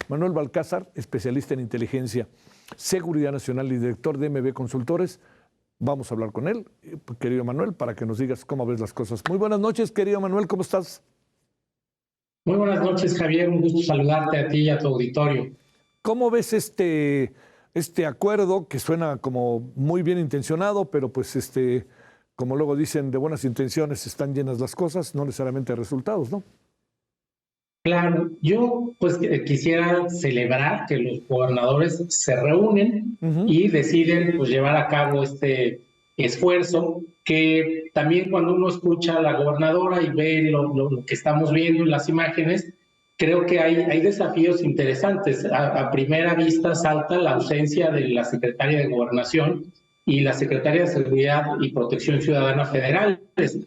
Manuel Balcázar, especialista en inteligencia, seguridad nacional y director de MB Consultores. Vamos a hablar con él, querido Manuel, para que nos digas cómo ves las cosas. Muy buenas noches, querido Manuel, ¿cómo estás? Muy buenas noches, Javier. Un gusto saludarte a ti y a tu auditorio. ¿Cómo ves este acuerdo que suena como muy bien intencionado, pero pues como luego dicen, de buenas intenciones están llenas las cosas, no necesariamente resultados, ¿no? Claro, yo pues quisiera celebrar que los gobernadores se reúnen y deciden pues llevar a cabo este esfuerzo, que también cuando uno escucha a la gobernadora y ve lo que estamos viendo en las imágenes, creo que hay desafíos interesantes. A primera vista salta la ausencia de la secretaria de Gobernación y la secretaria de Seguridad y Protección Ciudadana federales.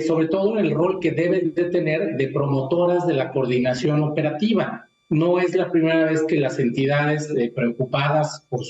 Sobre todo en el rol que deben de tener de promotoras de la coordinación operativa. No es la primera vez que las entidades preocupadas por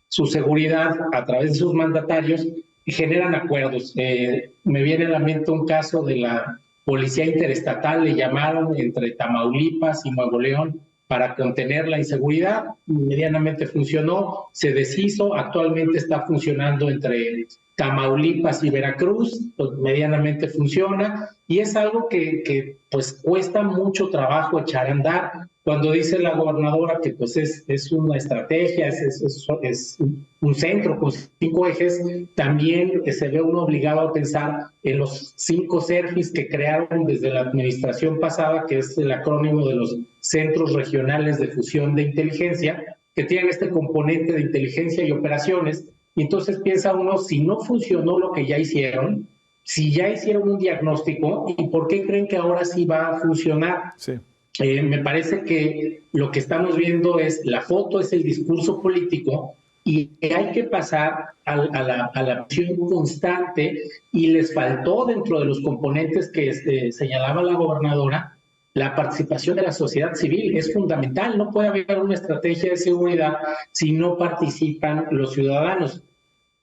su seguridad a través de sus mandatarios generan acuerdos. Me viene a la mente un caso de la Policía Interestatal, le llamaron entre Tamaulipas y Nuevo León para contener la inseguridad, medianamente funcionó, se deshizo, actualmente está funcionando entre Tamaulipas y Veracruz, pues medianamente funciona, y es algo que pues cuesta mucho trabajo echar a andar. Cuando dice la gobernadora que pues es una estrategia, es un centro con 5 ejes, también se ve uno obligado a pensar en los 5 CERFIs que crearon desde la administración pasada, que es el acrónimo de los Centros Regionales de Fusión de Inteligencia, que tienen este componente de inteligencia y operaciones. Y entonces piensa uno, si no funcionó lo que ya hicieron, si ya hicieron un diagnóstico, ¿y por qué creen que ahora sí va a funcionar? Sí. Me parece que lo que estamos viendo es, la foto es el discurso político y hay que pasar a la acción constante, y les faltó dentro de los componentes que señalaba la gobernadora, la participación de la sociedad civil. Es fundamental, no puede haber una estrategia de seguridad si no participan los ciudadanos.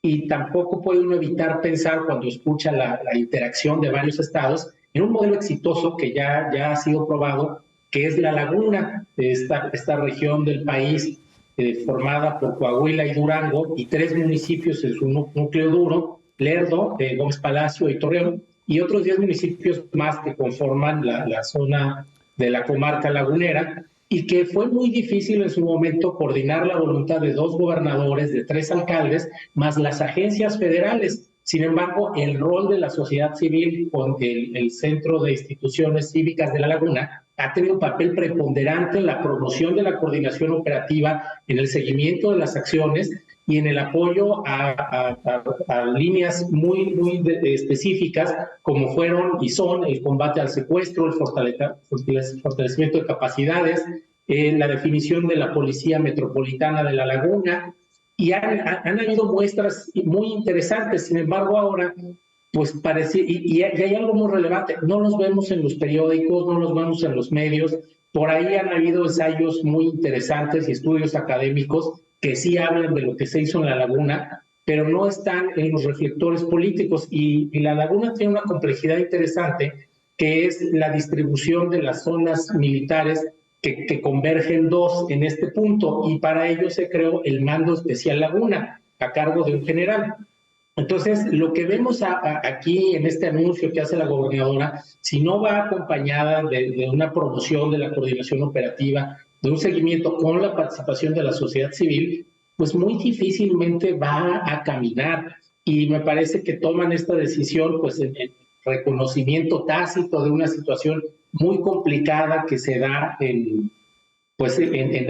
Y tampoco puede uno evitar pensar, cuando escucha la interacción de varios estados, en un modelo exitoso que ya ha sido probado, que es La Laguna, esta región del país formada por Coahuila y Durango, y 3 municipios en su núcleo duro, Lerdo, Gómez Palacio y Torreón, y otros 10 municipios más que conforman la zona de la comarca lagunera, y que fue muy difícil en su momento coordinar la voluntad de 2 gobernadores, de 3 alcaldes, más las agencias federales. Sin embargo, el rol de la sociedad civil con el Centro de Instituciones Cívicas de La Laguna ha tenido un papel preponderante en la promoción de la coordinación operativa, en el seguimiento de las acciones y en el apoyo a líneas muy específicas, como fueron y son el combate al secuestro, el fortalecimiento de capacidades, la definición de la Policía Metropolitana de La Laguna, y han habido muestras muy interesantes. Sin embargo, ahora pues parece, y hay algo muy relevante, no los vemos en los periódicos, no los vemos en los medios. Por ahí han habido ensayos muy interesantes y estudios académicos que sí hablan de lo que se hizo en La Laguna, pero no están en los reflectores políticos, y La Laguna tiene una complejidad interesante, que es la distribución de las zonas militares que convergen 2 en este punto, y para ello se creó el Mando Especial Laguna, a cargo de un general. Entonces, lo que vemos aquí en este anuncio que hace la gobernadora, si no va acompañada de una promoción de la coordinación operativa, de un seguimiento con la participación de la sociedad civil, pues muy difícilmente va a caminar. Y me parece que toman esta decisión pues en reconocimiento tácito de una situación muy complicada que se da en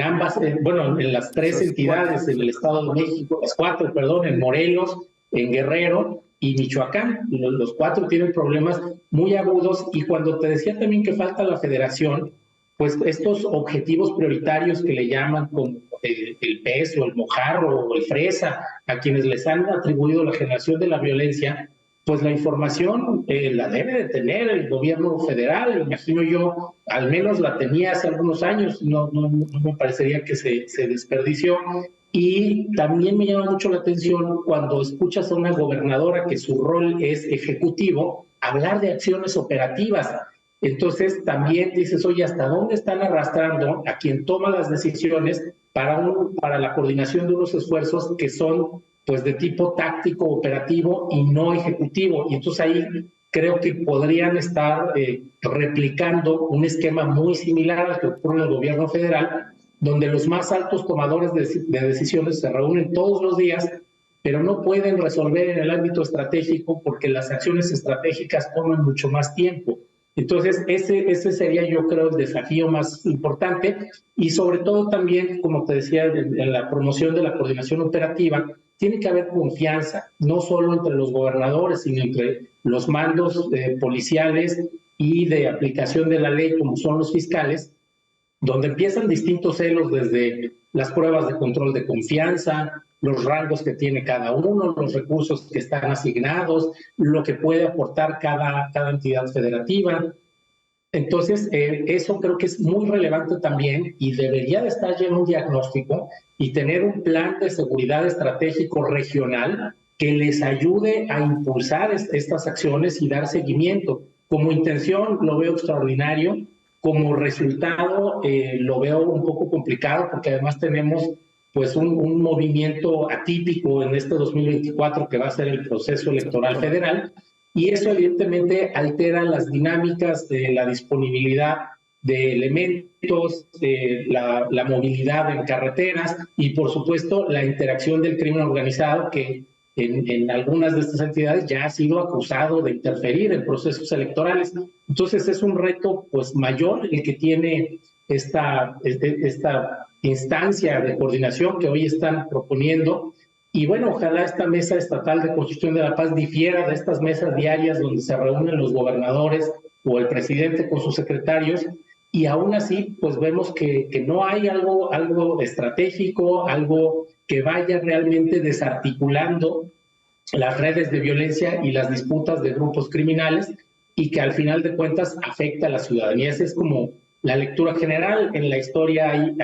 ambas, en las 3 entidades, en el Estado de México, las 4, perdón, en Morelos, en Guerrero y Michoacán. Los 4 tienen problemas muy agudos, y cuando te decía también que falta la federación, pues estos objetivos prioritarios que le llaman como el PES o el Mojarro o el Fresa, a quienes les han atribuido la generación de la violencia, pues la información la debe de tener el gobierno federal. Imagino yo, al menos la tenía hace algunos años, no me parecería que se desperdició. Y también me llama mucho la atención cuando escuchas a una gobernadora que su rol es ejecutivo, hablar de acciones operativas. Entonces también dices, oye, ¿hasta dónde están arrastrando a quien toma las decisiones para la coordinación de unos esfuerzos que son pues de tipo táctico, operativo y no ejecutivo? Y entonces ahí creo que podrían estar replicando un esquema muy similar al que ocurre en el gobierno federal, donde los más altos tomadores de decisiones se reúnen todos los días, pero no pueden resolver en el ámbito estratégico porque las acciones estratégicas toman mucho más tiempo. Entonces, ese sería, yo creo, el desafío más importante, y sobre todo también, como te decía, en la promoción de la coordinación operativa, tiene que haber confianza, no solo entre los gobernadores, sino entre los mandos policiales y de aplicación de la ley, como son los fiscales, donde empiezan distintos celos desde las pruebas de control de confianza, los rangos que tiene cada uno, los recursos que están asignados, lo que puede aportar cada entidad federativa. Entonces, eso creo que es muy relevante también y debería de estar ya en un diagnóstico y tener un plan de seguridad estratégico regional que les ayude a impulsar estas acciones y dar seguimiento. Como intención lo veo extraordinario, como resultado lo veo un poco complicado porque además tenemos pues un movimiento atípico en este 2024 que va a ser el proceso electoral federal, y eso evidentemente altera las dinámicas de la disponibilidad de elementos, la movilidad en carreteras y por supuesto la interacción del crimen organizado que en algunas de estas entidades ya ha sido acusado de interferir en procesos electorales. Entonces es un reto pues mayor el que tiene esta instancia de coordinación que hoy están proponiendo. Y bueno, ojalá esta mesa estatal de construcción de la paz difiera de estas mesas diarias donde se reúnen los gobernadores o el presidente con sus secretarios, y aún así pues vemos que no hay algo estratégico, algo que vaya realmente desarticulando las redes de violencia y las disputas de grupos criminales, y que al final de cuentas afecta a la ciudadanía. Esa es como la lectura general. En la historia hay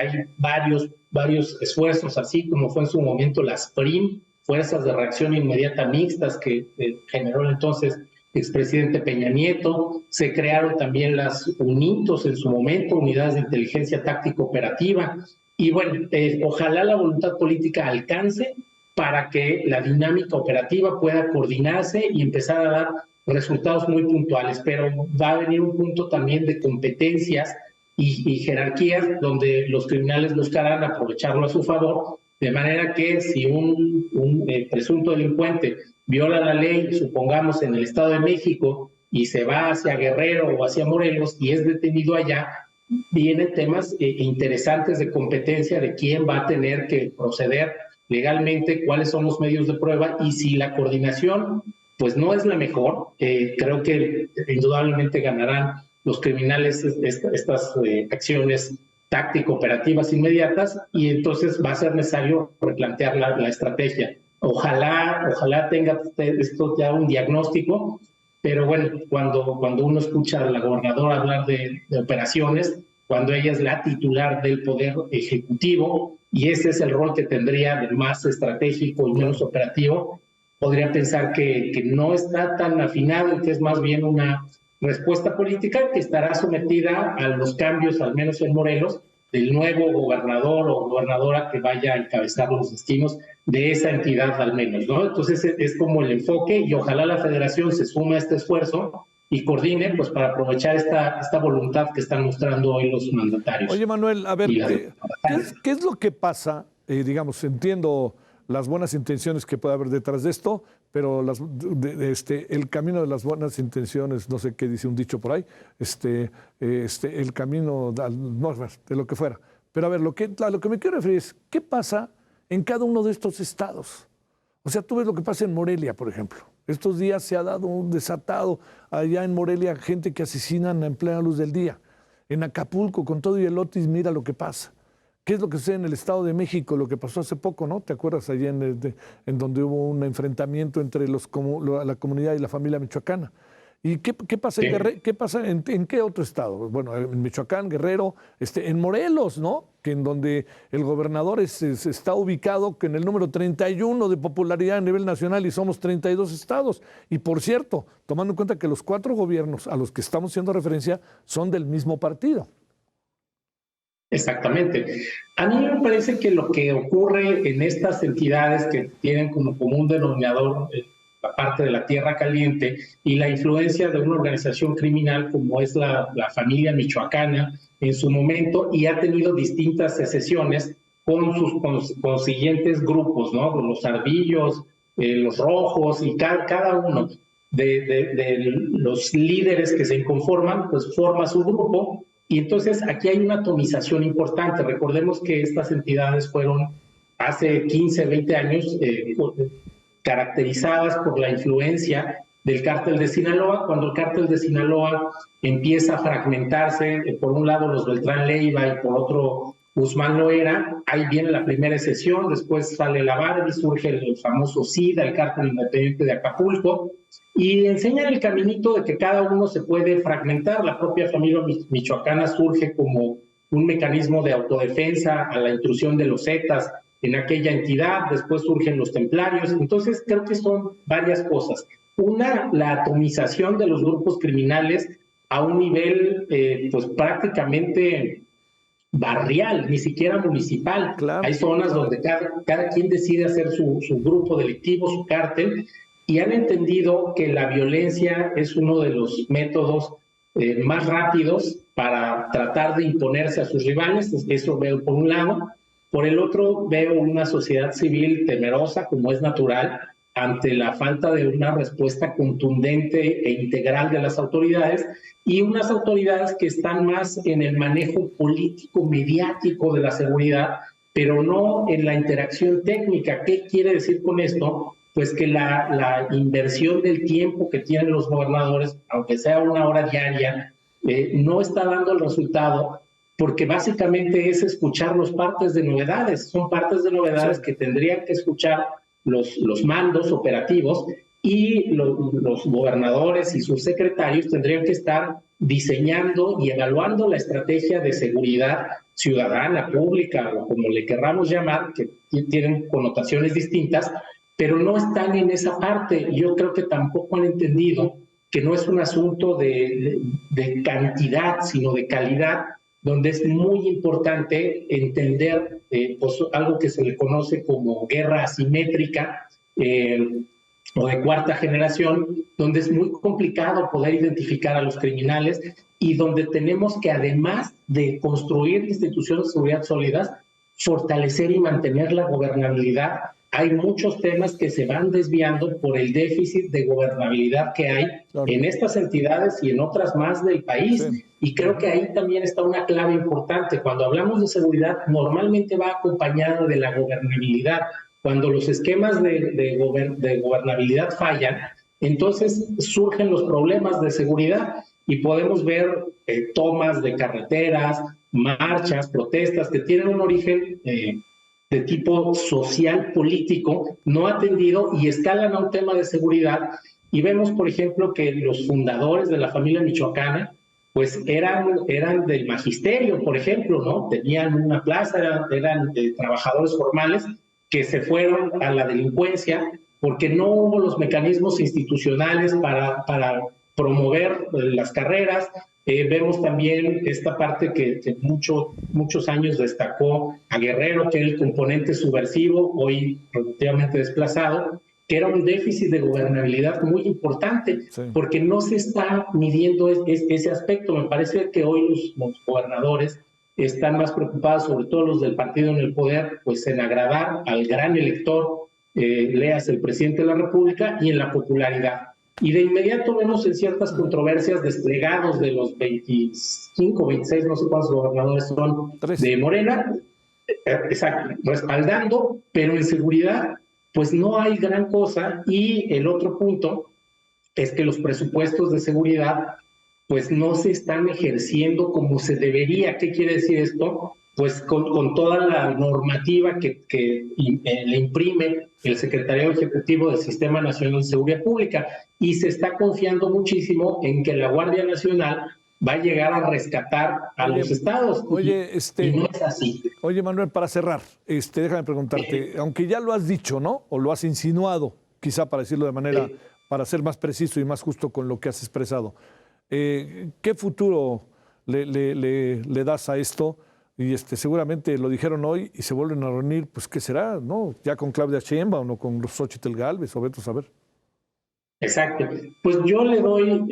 varios esfuerzos, así como fue en su momento las FRIM, Fuerzas de Reacción Inmediata Mixtas, que generó el entonces expresidente Peña Nieto. Se crearon también las UNITOS en su momento, Unidades de Inteligencia Táctica Operativa. Y bueno, ojalá la voluntad política alcance para que la dinámica operativa pueda coordinarse y empezar a dar resultados muy puntuales, pero va a venir un punto también de competencias y jerarquías donde los criminales buscarán aprovecharlo a su favor, de manera que si un presunto delincuente viola la ley, supongamos en el Estado de México, y se va hacia Guerrero o hacia Morelos y es detenido allá, vienen temas interesantes de competencia de quién va a tener que proceder legalmente, cuáles son los medios de prueba, y si la coordinación pues no es la mejor, creo que indudablemente ganarán los criminales estas acciones táctico-operativas inmediatas, y entonces va a ser necesario replantear la estrategia. Ojalá tenga esto ya un diagnóstico, pero bueno, cuando uno escucha a la gobernadora hablar de operaciones, cuando ella es la titular del Poder Ejecutivo, y ese es el rol que tendría de más estratégico y menos operativo, podría pensar que no está tan afinado y que es más bien una respuesta política que estará sometida a los cambios, al menos en Morelos, del nuevo gobernador o gobernadora que vaya a encabezar los destinos de esa entidad al menos, ¿no? Entonces es como el enfoque, y ojalá la federación se sume a este esfuerzo y coordine pues para aprovechar esta voluntad que están mostrando hoy los mandatarios. Oye, Manuel, a ver, ¿qué es lo que pasa? Digamos, entiendo las buenas intenciones que puede haber detrás de esto, pero el camino de las buenas intenciones, no sé qué dice un dicho por ahí, el camino de lo que fuera. Pero a ver, a lo que me quiero referir es, ¿qué pasa en cada uno de estos estados? O sea, tú ves lo que pasa en Morelia, por ejemplo. Estos días se ha dado un desatado allá en Morelia, gente que asesinan en plena luz del día. En Acapulco, con todo y el Otis, mira lo que pasa. ¿Qué es lo que sucede en el Estado de México? Lo que pasó hace poco, ¿no? ¿Te acuerdas allá en donde hubo un enfrentamiento entre la comunidad y la familia michoacana? ¿Y qué pasa en Guerrero? ¿Qué pasa en qué otro estado? Bueno, en Michoacán, Guerrero, en Morelos, ¿no? que en donde el gobernador está ubicado que en el número 31 de popularidad a nivel nacional y somos 32 estados. Y por cierto, tomando en cuenta que los 4 gobiernos a los que estamos haciendo referencia son del mismo partido. Exactamente. A mí me parece que lo que ocurre en estas entidades que tienen como común denominador la parte de la tierra caliente y la influencia de una organización criminal como es la familia michoacana en su momento, y ha tenido distintas secesiones con sus consiguientes grupos, ¿no? Con los ardillos, los rojos, y cada uno de los líderes que se conforman, pues forma su grupo. Y entonces aquí hay una atomización importante. Recordemos que estas entidades fueron hace 15, 20 años caracterizadas por la influencia del cártel de Sinaloa. Cuando el cártel de Sinaloa empieza a fragmentarse, por un lado los Beltrán Leiva y por otro Guzmán Loera, ahí viene la primera secesión, después sale la Barbie, surge el famoso SIDA, el cártel independiente de Acapulco, y enseñan el caminito de que cada uno se puede fragmentar. La propia familia michoacana surge como un mecanismo de autodefensa a la intrusión de los Zetas en aquella entidad, después surgen los templarios. Entonces creo que son varias cosas. Una, la atomización de los grupos criminales a un nivel pues prácticamente barrial, ni siquiera municipal. Claro. Hay zonas donde cada quien decide hacer su grupo delictivo, su cártel, y han entendido que la violencia es uno de los métodos más rápidos para tratar de imponerse a sus rivales. Eso veo por un lado. Por el otro, veo una sociedad civil temerosa, como es natural, ante la falta de una respuesta contundente e integral de las autoridades, y unas autoridades que están más en el manejo político, mediático de la seguridad, pero no en la interacción técnica. ¿Qué quiere decir con esto? Pues que la inversión del tiempo que tienen los gobernadores, aunque sea 1 hora diaria, no está dando el resultado, porque básicamente es escuchar los partes de novedades. Son partes de novedades que tendrían que escuchar los mandos operativos, y los gobernadores y sus secretarios tendrían que estar diseñando y evaluando la estrategia de seguridad ciudadana, pública, o como le querramos llamar, que tienen connotaciones distintas, pero no están en esa parte. Yo creo que tampoco han entendido que no es un asunto de cantidad, sino de calidad, donde es muy importante entender pues, algo que se le conoce como guerra asimétrica o de cuarta generación, donde es muy complicado poder identificar a los criminales, y donde tenemos que, además de construir instituciones de seguridad sólidas, fortalecer y mantener la gobernabilidad. Hay muchos temas que se van desviando por el déficit de gobernabilidad que hay en estas entidades y en otras más del país. Sí. Y creo que ahí también está una clave importante. Cuando hablamos de seguridad, normalmente va acompañada de la gobernabilidad. Cuando los esquemas de gobernabilidad fallan, entonces surgen los problemas de seguridad, y podemos ver tomas de carreteras, marchas, protestas que tienen un origen de tipo social, político, no atendido, y escalan a un tema de seguridad. Y vemos, por ejemplo, que los fundadores de la familia michoacana pues eran del magisterio, por ejemplo, ¿no? Tenían una plaza, eran trabajadores formales que se fueron a la delincuencia porque no hubo los mecanismos institucionales para promover las carreras. Vemos también esta parte que muchos años destacó a Guerrero, que era el componente subversivo, hoy relativamente desplazado, que era un déficit de gobernabilidad muy importante, sí, porque no se está midiendo ese aspecto. Me parece que hoy los gobernadores están más preocupados, sobre todo los del partido en el poder, pues en agradar al gran elector, léase el presidente de la República, y en la popularidad. Y de inmediato vemos en ciertas controversias desplegados de los 25, 26, no sé cuántos gobernadores son, 3 de Morena, exacto, respaldando, pero en seguridad pues no hay gran cosa. Y el otro punto es que los presupuestos de seguridad pues no se están ejerciendo como se debería. ¿Qué quiere decir esto? Pues con toda la normativa que le imprime el Secretariado Ejecutivo del Sistema Nacional de Seguridad Pública, y se está confiando muchísimo en que la Guardia Nacional va a llegar a rescatar a los estados. Oye, y no es así. Oye, Manuel, para cerrar, déjame preguntarte, aunque ya lo has dicho, ¿no? O lo has insinuado, quizá para decirlo de manera, para ser más preciso y más justo con lo que has expresado. ¿Qué futuro le das a esto? Y seguramente lo dijeron hoy y se vuelven a reunir, pues ¿qué será? ¿No? Ya con Claudia Sheinbaum o con Xóchitl Gálvez o vete a saber. Exacto. Pues yo le doy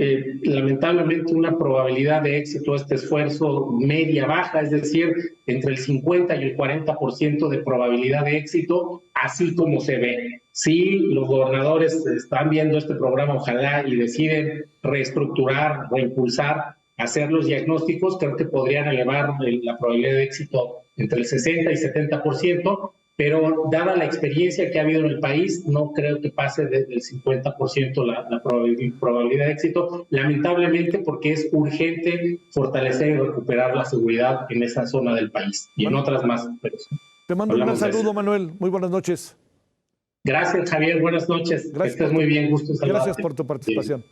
lamentablemente una probabilidad de éxito a este esfuerzo media-baja, es decir, entre el 50 y el 40% de probabilidad de éxito, así como se ve. Si los gobernadores están viendo este programa, ojalá, y deciden reestructurar, reimpulsar, hacer los diagnósticos, creo que podrían elevar la probabilidad de éxito entre el 60 y 70%, pero dada la experiencia que ha habido en el país, no creo que pase del 50% la probabilidad de éxito, lamentablemente porque es urgente fortalecer y recuperar la seguridad en esa zona del país y en otras más. Te mando un gran saludo, Manuel. Muy buenas noches. Gracias, Javier. Buenas noches. Gracias, que estés muy bien. Gusto saludarte. Gracias por tu participación.